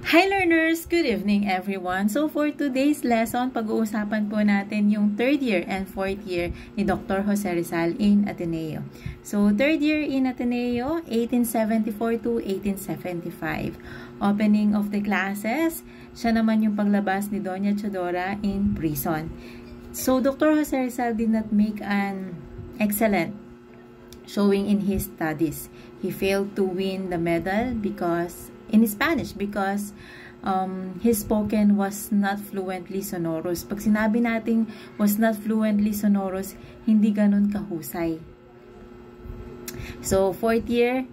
Hi learners! Good evening everyone! So for today's lesson, pag-uusapan po natin yung third year and fourth year ni Dr. Jose Rizal in Ateneo. So third year in Ateneo, 1874 to 1875. Opening of the classes, siya naman yung paglabas ni Doña Chodora in prison. So Dr. Jose Rizal did not make an excellent showing in his studies. He failed to win the medal in Spanish because his spoken was not fluently sonorous. Pag sinabi natin was not fluently sonorous, hindi ganun kahusay. So, fourth year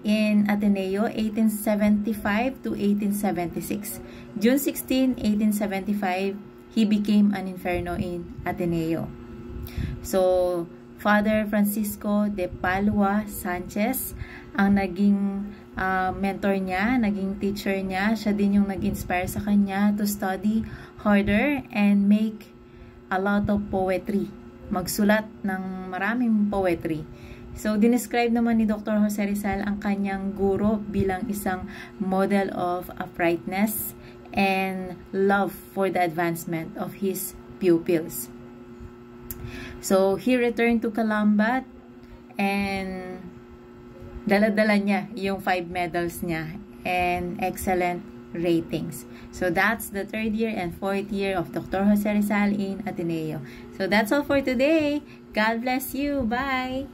in Ateneo, 1875 to 1876. June 16, 1875, he became an inferno in Ateneo. So, Father Francisco de Palua Sanchez ang naging mentor niya, naging teacher niya. Siya din yung nag-inspire sa kanya to study harder and make a lot of poetry. Magsulat ng maraming poetry. So, dinescribe naman ni Dr. Jose Rizal ang kanyang guro bilang isang model of uprightness and love for the advancement of his pupils. So, he returned to Calamba and dala-dala niya yung 5 medals niya and excellent ratings. So, that's the third year and fourth year of Dr. Jose Rizal in Ateneo. So, that's all for today. God bless you. Bye!